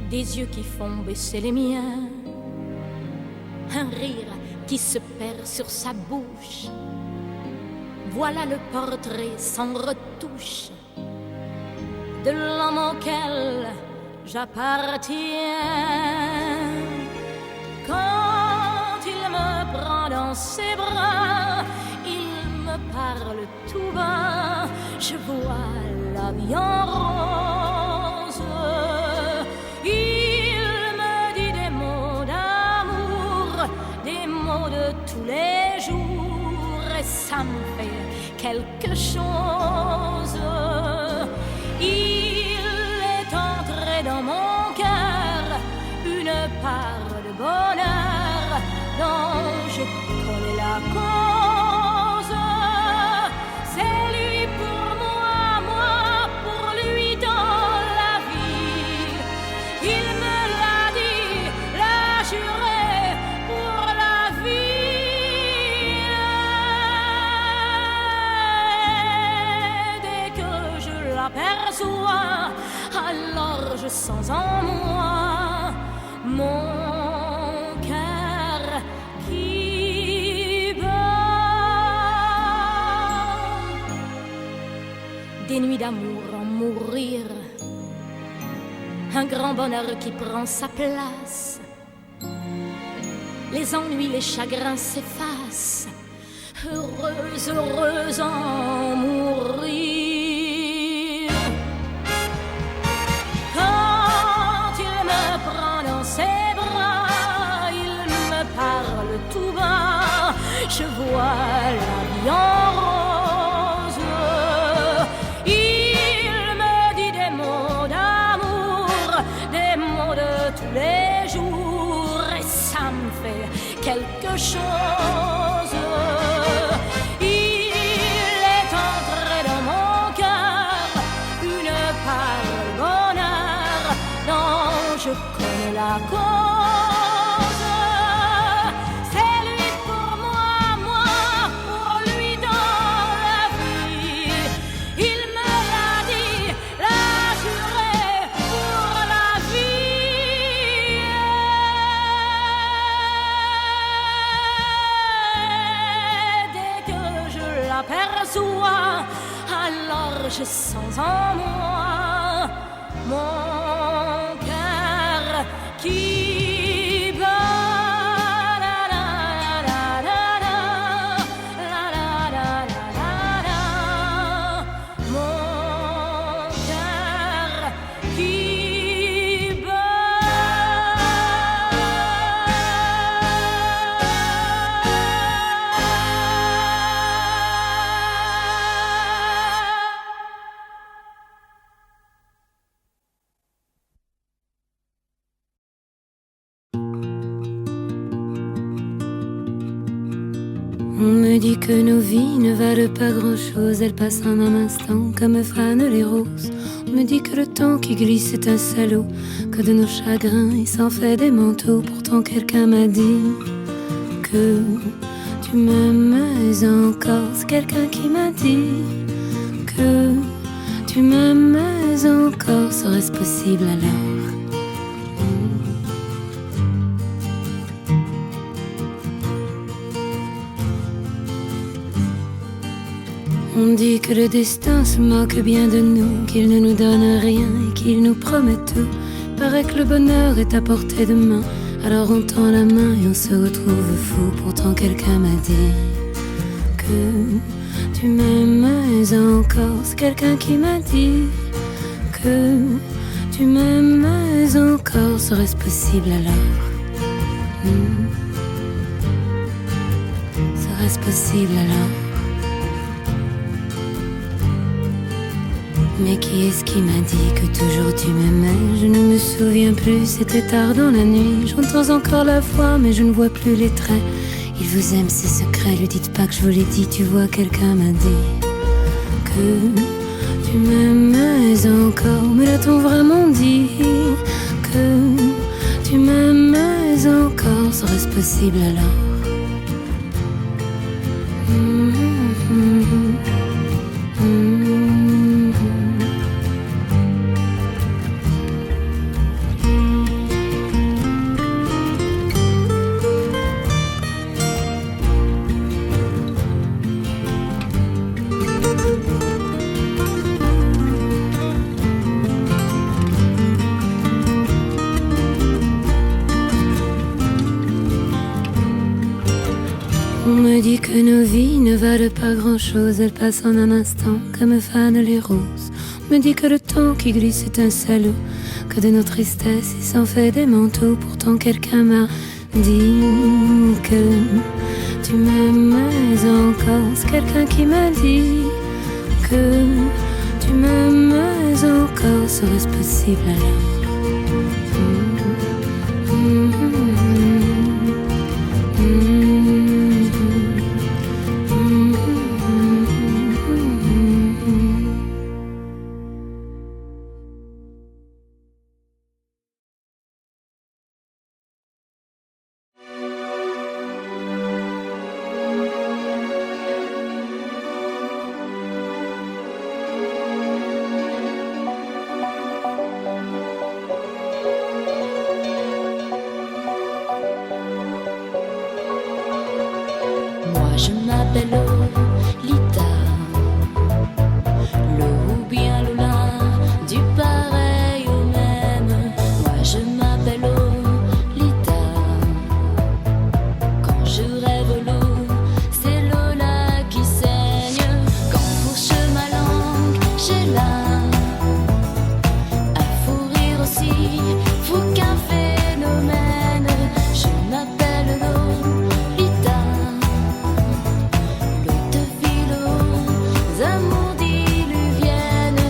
des yeux qui font baisser les miens, un rire qui se perd sur sa bouche. Voilà le portrait sans retouche de l'homme auquel j'appartiens. Quand il me prend dans ses bras, il me parle tout bas, je vois la vie en rose. Il me dit des mots d'amour, des mots de tous les jours, et ça me fait quelque chose. Il est entré dans mon cœur une part de bonheur dont je connais la cause. C'est lui pour moi, moi pour lui dans la vie. Il me l'a dit, l'a juré pour la vie. Dès que je l'aperçois, alors je sens en moi mon cœur qui bat. Des nuits d'amour en mourir, un grand bonheur qui prend sa place. Les ennuis, les chagrins s'effacent, heureuse, heureuse en mourir. Quand il me prend dans ses bras, il me parle tout bas, je vois la vie en rose. Il me dit des mots d'amour, des mots de tous les jours, et ça me fait quelque chose. Il est entré dans mon cœur une part de bonheur dont je connais la cause. C'est lui pour moi, moi pour lui dans la vie. Il me l'a dit, l'a juré pour la vie. Dès que je l'aperçois, alors je sens en moi mon cœur qui bat. La la la la la, la la la la la, mon cœur qui On me dit que nos vies ne valent pas grand-chose, elles passent en un instant comme fanent les roses. On me dit que le temps qui glisse est un salaud, que de nos chagrins il s'en fait des manteaux. Pourtant quelqu'un m'a dit que tu m'aimes encore. C'est quelqu'un qui m'a dit que tu m'aimes encore. Serait-ce possible alors? On dit que le destin se moque bien de nous, qu'il ne nous donne rien et qu'il nous promet tout. Paraît que le bonheur est à portée de main, alors on tend la main et on se retrouve fou. Pourtant quelqu'un m'a dit que tu m'aimes encore. C'est quelqu'un qui m'a dit que tu m'aimes encore. Serait-ce possible alors? Serait-ce possible alors? Mais qui est-ce qui m'a dit que toujours tu m'aimais? Je ne me souviens plus, c'était tard dans la nuit. J'entends encore la voix, mais je ne vois plus les traits. Il vous aime, c'est secret, lui dites pas que je vous l'ai dit. Tu vois, quelqu'un m'a dit que tu m'aimes encore. Mais l'a-t-on vraiment dit que tu m'aimes encore? Serait-ce possible alors? me dit que nos vies ne valent pas grand-chose, elles passent en un instant comme fanent les roses. On me dit que le temps qui glisse est un salaud, que de nos tristesses il s'en fait des manteaux. Pourtant quelqu'un m'a dit que tu m'aimes encore. C'est quelqu'un qui m'a dit que tu m'aimes encore. Serait-ce possible alors? Je m'appelle Lolita, le ou bien Lola, du pareil au même. Moi je m'appelle Lolita. Quand je rêve l'eau, c'est Lola qui saigne. Quand fourche ma langue, j'ai là un fou rire aussi, fou qu'un phénomène. Je m'appelle Lolita. Amours diluviennes,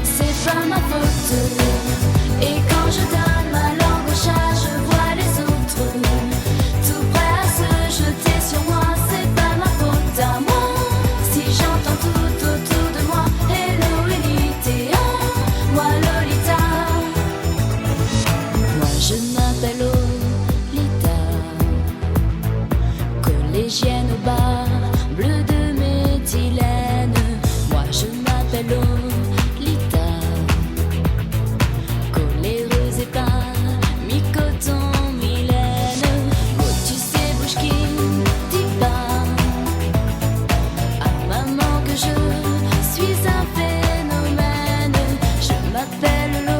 c'est pas ma faute. Et quand je donne ma langue au chat, je vois les autres tout prêts à se jeter sur moi. C'est pas ma faute à moi si j'entends tout autour de moi hello Elite, moi Lolita. Moi je m'appelle Lolita, collégienne au bar bleu de méthylène. Moi je m'appelle Lolita, coléreuse et pas mi-coton mi-laine. Oh tu sais bouche qui dit pas à maman que je suis un phénomène. Je m'appelle Lolita.